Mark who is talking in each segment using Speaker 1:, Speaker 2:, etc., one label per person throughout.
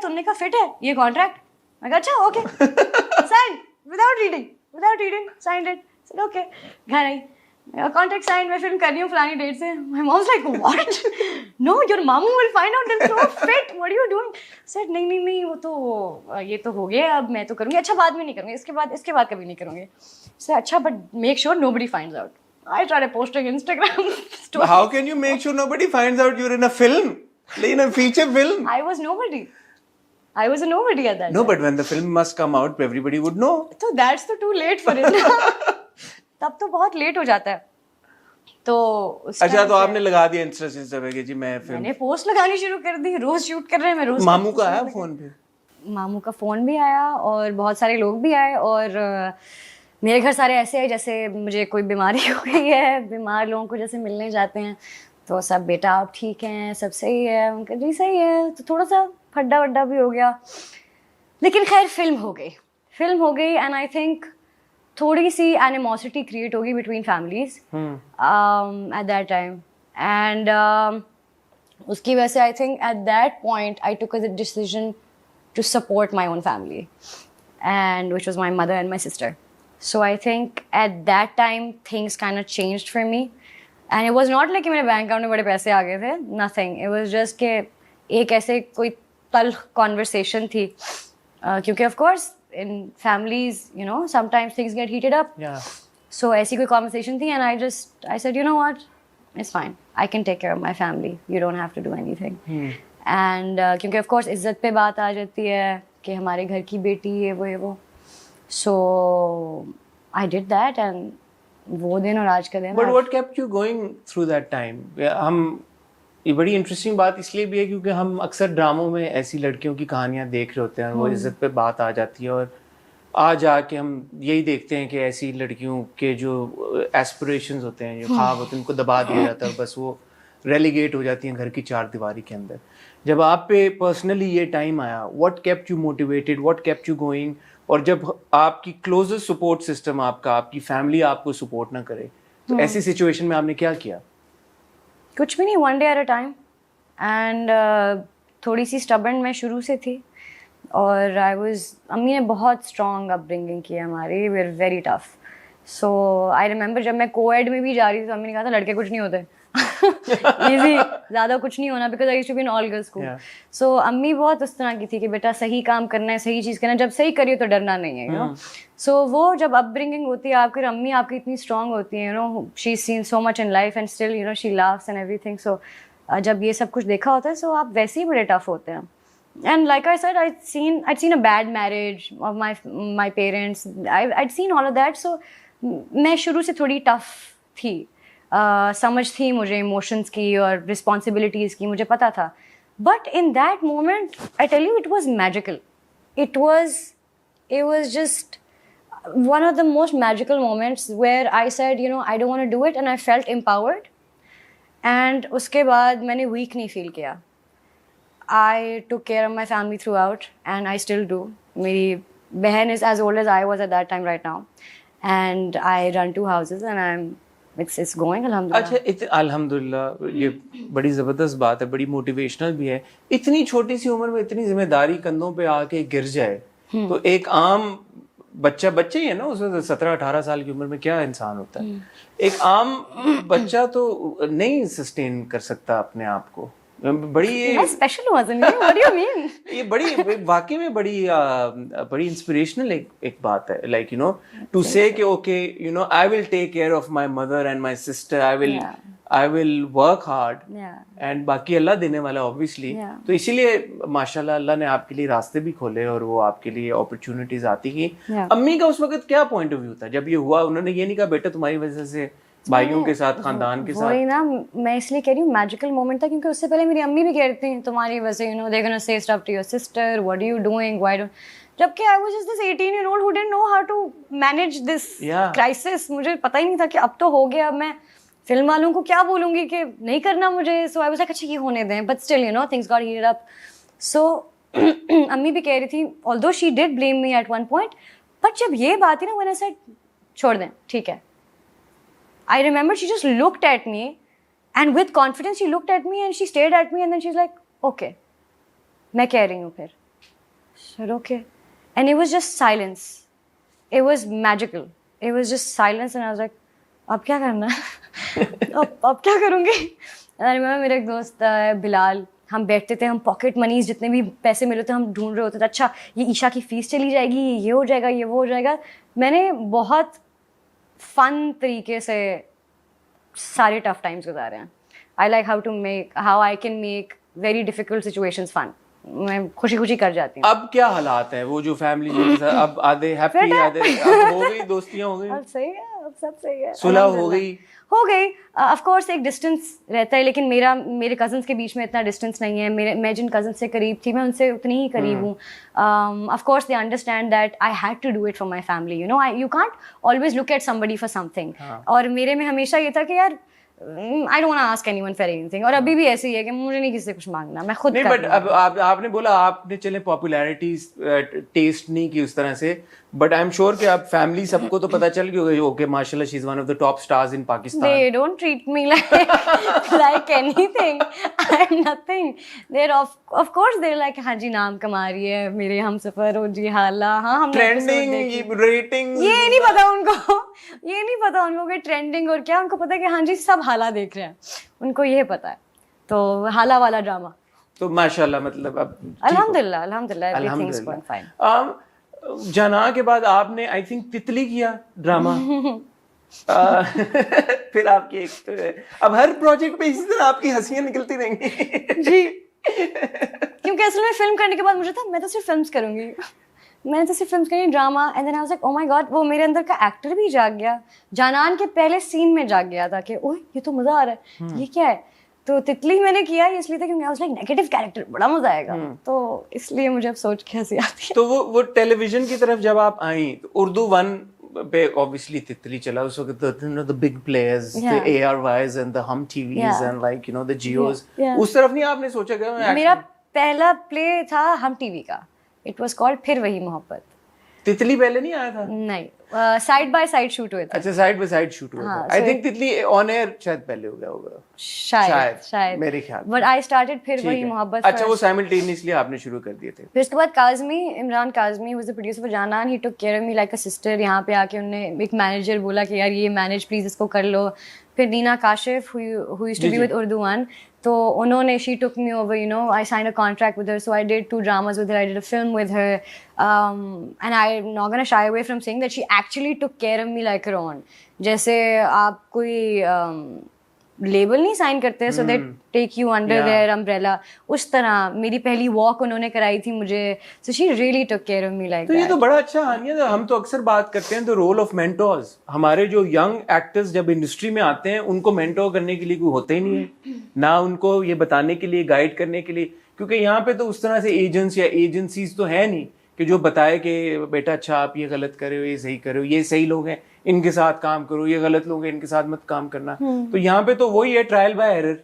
Speaker 1: तो उन्होंने कहा फिट है ये कॉन्ट्रैक्ट। मैं कहा अच्छा okay, sign without reading signed it, okay. घर आई, कॉन्ट्रैक्ट साइन, मैं फिल्म कर रही हूँ फलानी डेट से। My mom like what, no your मामू विल फाइंड आउट दिल सो फिट, what are you doing. Said नहीं वो तो ये तो हो गया, अब मैं तो करूँगी, अच्छा बाद में नहीं करूँगी, इसके बाद कभी नहीं करूँगी। से अच्छा but make sure nobody finds out. I started posting Instagram stories.
Speaker 2: How can you make sure nobody finds out you're in a film, in a feature film?
Speaker 1: I was nobody. I was a nobody at that
Speaker 2: No,
Speaker 1: time.
Speaker 2: but when the film must come out, everybody would know.
Speaker 1: So that's तो too late for it. तब तो बहुत late हो जाता है। तो
Speaker 2: अच्छा, तो आपने लगा दिया इंस्टा पे कि जी मैं फिल्म,
Speaker 1: मैंने पोस्ट लगानी शुरू कर दी, रोज शूट कर रहे हैं, मैं रोज।
Speaker 2: मामू का आया फोन पे?
Speaker 1: मामू का फोन भी आया और बहुत सारे लोग भी आए, और मेरे घर सारे ऐसे है जैसे मुझे कोई बीमारी हो गई है, बीमार लोगों को जैसे मिलने जाते हैं, तो सब बेटा आप ठीक हैं, सब सही है, उनका जी सही है। तो थोड़ा सा फड्डा वड्डा भी हो गया, लेकिन खैर फिल्म हो गई एंड आई थिंक थोड़ी सी एनिमोसिटी क्रिएट होगी between families at that time, and उसकी वजह से I think at that point I took a decision to support my own family, and which was my mother and my sister. So I think at that time things kind of changed for me, and it was not like कि मेरे bank account में बड़े पैसे आ गए थे, nothing. It was just कि एक ऐसे कोई तल conversation थी, क्योंकि of course in families you know sometimes things get heated up.
Speaker 2: Yeah.
Speaker 1: So ऐसी कोई conversation थी, and I said you know what, it's fine, I can take care of my family, you don't have to do anything. And क्योंकि of course इज्जत पे बात आ जाती है कि हमारे घर की बेटी है वो. So I did that, and वो दिन और आज का दिन.
Speaker 2: But what kept you going through that time? हम, ये बड़ी इंटरेस्टिंग बात इसलिए भी है क्योंकि हम अक्सर ड्रामों में ऐसी लड़कियों की कहानियां देख रहे होते हैं, वो इज्जत पे बात आ जाती है, और आज आके हम यही देखते हैं कि ऐसी लड़कियों के जो एस्पिरेशंस होते हैं, जो ख्वाब होते हैं, उनको दबा दिया जाता है, बस वो रेलीगेट हो जाती हैं घर की चार दीवारी के अंदर. जब आप पे पर्सनली ये टाइम आया, what kept you motivated, what kept you going? और जब आपकी क्लोजेस्ट सपोर्ट सिस्टम आपकी फैमिली आपको सपोर्ट ना करे, तो ऐसी सिचुएशन में आपने क्या किया?
Speaker 1: कुछ भी नहीं, one day at a time, and थोड़ी सी स्टबर्न मैं शुरू से थी, और अम्मी ने बहुत स्ट्रॉन्ग अपब्रिंगिंग की है हमारी, we are very tough. So I remember जब मैं कोएड में भी जा रही थी तो अम्मी ने कहा था लड़के कुछ नहीं होते, इजी, ज़्यादा कुछ नहीं होना, because I used to be in all girls school. So अम्मी बहुत उस तरह की थी कि बेटा सही काम करना है, सही चीज़ करना है, जब सही करिए तो डरना नहीं है, यू नो. सो वो जब अपब्रिंगिंग होती है आपकी, अम्मी आपकी इतनी स्ट्रॉन्ग होती है, you know, she is seen so much in life and still you know she laughs and everything. So जब ये सब कुछ देखा होता है, सो आप वैसे ही बड़े टफ होते हैं. And like I said, I'd seen a bad marriage of my parents. I'd seen all of that. So मैं शुरू से थोड़ी tough थी. समझ थी मुझे इमोशंस की और रिस्पॉन्सिबिलिटीज़ की, मुझे पता था. But in that moment I tell you, it was magical. It was just one of the most magical moments where I said, you know, I don't want to do it, and I felt empowered. And उसके बाद मैंने weak नहीं feel किया. I took care of my family throughout, and I still do. मेरी बहन is as old as I was at that time right now, and I run 2 houses, and it's going alhamdulillah.
Speaker 2: अच्छा, अल्हम्दुलिल्लाह, ये बड़ी ज़बरदस्त बात है, बड़ी मोटिवेशनल भी है. इतनी छोटी सी उम्र में इतनी जिम्मेदारी कंधों पे आके गिर जाए, तो एक आम बच्चे ही है ना, उसमें 17-18 साल की उम्र में क्या इंसान होता है, एक आम बच्चा तो नहीं सस्टेन कर सकता अपने आप को. बड़ी
Speaker 1: special what do you mean?
Speaker 2: ये बड़ी वाकई में बड़ी इंस्पिरेशनल एक बात है. Like you know, to say कि okay you know, I will take care of my mother and my sister, I will work hard, and बाकी अल्लाह देने वाला ऑब्वियसली. तो इसीलिए माशाल्लाह अल्लाह ने आपके लिए रास्ते भी खोले और वो आपके लिए अपॉर्चुनिटीज आती गई. अम्मी का उस वक्त क्या पॉइंट ऑफ व्यू था जब ये हुआ? उन्होंने ये नहीं कहा बेटा तुम्हारी वजह से भाइयों के साथ, खानदान के साथ? वही
Speaker 1: ना, मैं इसलिए कह रही हूँ मैजिकल मोमेंट था क्योंकि उससे पहले मेरी अम्मी भी कह रही थी तुम्हारी वजह से, you know, they gonna say stuff to your sister, what are you doing, why don't. जबकि I was just this 18-year-old who didn't know how to manage this crisis. मुझे पता ही नहीं था कि अब तो हो गया, अब मैं फिल्म वालों को क्या बोलूंगी कि नहीं करना मुझे. सो आई वाज लाइक अच्छा ये होने दें, but still you know things got heated up. So अम्मी भी कह रही थी, although she did blame me at one point, but जब ये बात थी ना, व्हेन आई सेड छोड़ दें ठीक है, I remember she just looked at me, and with confidence she looked at me and she stared at me, and then she's like, okay, मैं कह रही हूँ फिर. said, okay. And it was just silence. It was magical. It was just silence and I was like, अब क्या करना है? अब क्या करूँगी? And I remember मेरा एक दोस्त है बिलाल, हम बैठते थे, हम पॉकेट मनीज जितने भी पैसे मिले थे हम ढूंढ रहे होते थे, अच्छा ये ईशा की फीस चली जाएगी, ये हो जाएगा, ये वो हो जाएगा. मैंने बहुत फन तरीके से सारे टफ टाइम्स गुजारे हैं. I like how I can make very difficult situations fun. मैं खुशी खुशी कर जाती हूँ.
Speaker 2: अब क्या हालात है वो जो फैमिली के साथ, अब आधे हैप्पी आधे, अब हो गई दोस्तियां, हो गई,
Speaker 1: अब सही है, अब सब सही है,
Speaker 2: सुलह हो गई.
Speaker 1: ऑफ कोर्स एक डिस्टेंस रहता है, लेकिन मेरे कजन्स के बीच में इतना डिस्टेंस नहीं है. मैं जिन कजन्स से करीब थी मैं उनसे उतनी ही करीब हूँ. Of course they understand that I had to do it for my family. You can't always look at somebody for something. और मेरे में हमेशा ये था कि यार I don't ask anyone for anything. और अभी भी ऐसे ही है कि मुझे नहीं किसी से कुछ मांगना, मैं खुद
Speaker 2: नहीं. बट अब आपने बोला आपने चले पॉपुलैरिटी टेस्ट नहीं की उस तरह से, बट आई एम श्योर कि आप फैमिली सबको तो पता चल गया ओके माशाल्लाह she is one of the top stars in Pakistan.
Speaker 1: They don't treat me like anything. I'm nothing. They're of course they're like हाँ जी नाम कमा रही है, मेरे हमसफर हो जी हाला, हाँ हम
Speaker 2: ट्रेंडिंग रेटिंग,
Speaker 1: ये नहीं पता उनको, ये नहीं पता उनको कि ट्रेंडिंग और क्या. उनको पता है कि हाँ जी सब हाला देख रहे हैं, उनको ये पता है. तो हाला वाला ड्रामा
Speaker 2: तो माशाल्लाह, मतलब अब
Speaker 1: अल्हम्दुलिल्लाह everything is going fine.
Speaker 2: जना के बाद आपने आई थिंक तितली किया ड्रामा. फिर आपकी एक तो अब हर प्रोजेक्ट पे इसी तरह आपकी हंसियां निकलती रहेंगी.
Speaker 1: जी. क्योंकि असल में फिल्म करने के बाद मुझे था मैं तो सिर्फ फिल्म्स करूंगी, मैंने तो सिर्फ फिल्म्स करी, drama. And then I was like oh my God, वो मेरे अंदर का एक्टर भी जाग गया. जानान के पहले सीन में जाग गया था कि ओह ये तो मजा आ रहा है, ये क्या है. तो तितली मैंने किया इसलिए था क्योंकि आई वाज लाइक नेगेटिव कैरेक्टर, बड़ा मजा आएगा. तो इसलिए मुझे अब सोच के हंसी आती है.
Speaker 2: तो वो टेलीविजन की तरफ जब आप आई तो उर्दू 1 पे ऑब्वियसली तितली चला उस वक्त. The big players, the ARYs and the Hum TVs and like the Geos, उस तरफ नहीं आपने सोचा क्या?
Speaker 1: मेरा पहला प्ले था हम टीवी का. इट वाज कॉल्ड फिर वही मोहब्बत.
Speaker 2: तितली पहले नहीं आया था?
Speaker 1: नहीं, साइड बाय साइड शूट हुए थे.
Speaker 2: अच्छा, साइड बाय साइड शूट हुआ था. आई थिंक तितली ऑन एयर शायद पहले हो गया होगा, शायद मेरे ख्याल.
Speaker 1: बट आई स्टार्टेड फिर वही मोहब्बत.
Speaker 2: अच्छा, वो साइमल्टेनियसली आपने शुरू कर दिए थे.
Speaker 1: फिर उसके बाद Kazmi, Imran Kazmi was the producer for Janaan. He took care of me like a sister. यहाँ पे आके उन्होंने एक मैनेजर बोला कि यार ये मैनेज प्लीज इसको कर लो. फिर Neena Kashif who used to be with Urdu 1, तो उन्होंने she took me over, I signed a contract with her, so I did 2 dramas with her, I did a film with her, and I'm not gonna shy away from saying that she actually took care of me like her own. जैसे आप कोई label नहीं sign करते so they take you under their umbrella, उस तरह मेरी पहली walk उन्होंने कराई थी मुझे. So she really took care of me like
Speaker 2: that. तो ये तो बड़ा अच्छा हानिया है. हम तो अक्सर बात करते हैं द रोल ऑफ मेंटोर्स. हमारे जो यंग एक्टर्स जब इंडस्ट्री में आते हैं उनको मेंटोर करने के लिए कोई होता ही नहीं है, ना उनको ये बताने के लिए, गाइड करने के लिए. क्योंकि यहाँ पे तो उस तरह से एजेंट्स या एजेंसीज तो है नहीं कि जो बताए कि बेटा अच्छा आप ये गलत कर रहे हो, ये सही कर रहे हो, ये सही लोग हैं इनके साथ काम करो, ये गलत लोग हैं इनके साथ मत काम करना. तो यहाँ पे तो वही है, ट्रायल बाय एरर.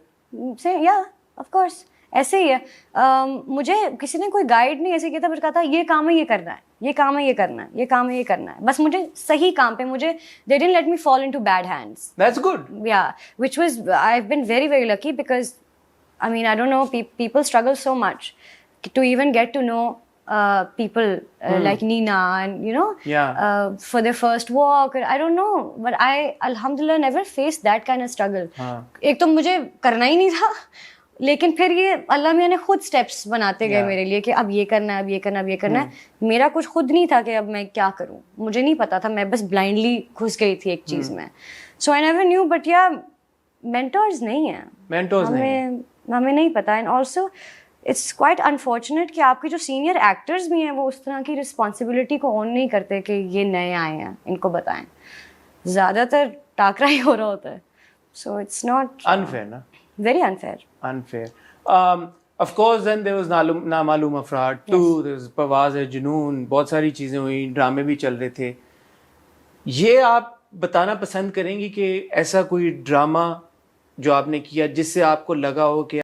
Speaker 1: या ऑफ कोर्स ऐसे ही है. मुझे किसी ने कोई गाइड नहीं ऐसे किया था, बस कहा था ये काम है ये करना है, ये काम है ये करना है, ये काम है ये करना है. बस मुझे सही काम पे मुझे they didn't let me fall into bad hands.
Speaker 2: That's good.
Speaker 1: या which was I have been very very lucky because I mean I don't know people struggle so much to even get to know people like Nina and for their first walk. I don't know, but I alhamdulillah never faced that kind of struggle. एक तो मुझे करना ही नहीं था, लेकिन फिर ये अल्लाह मियाँ ने खुद स्टेप्स बनाते गए मेरे लिए कि अब ये करना है, अब ये करना है, अब ये करना है. मेरा कुछ खुद नहीं था कि अब मैं क्या करूँ, मुझे नहीं पता था, मैं बस ब्लाइंडली घुस गई थी एक चीज़ में. सो आई नेवर न्यू. बट या मेंटोर्स नहीं है, हमें नहीं पता. And also it's quite unfortunate कि आपके जो सीनियर एक्टर्स भी हैं वो उस तरह की रिस्पॉन्सिबिलिटी को ऑन नहीं करते कि ये नए आए हैं इनको बताएं. ज़्यादातर टाकरा ही हो रहा होता है. सो इट्स नॉट
Speaker 2: अनफेयर ना,
Speaker 1: very unfair.
Speaker 2: Of course then there was नामालूम अफराद 2, there was परवाज़ है जुनून, बहुत सारी चीज़ें हुई, ड्रामे भी चल रहे थे. ये आप बताना पसंद करेंगी कि ऐसा कोई ड्रामा जो आपने किया जिससे आपको लगा हो कि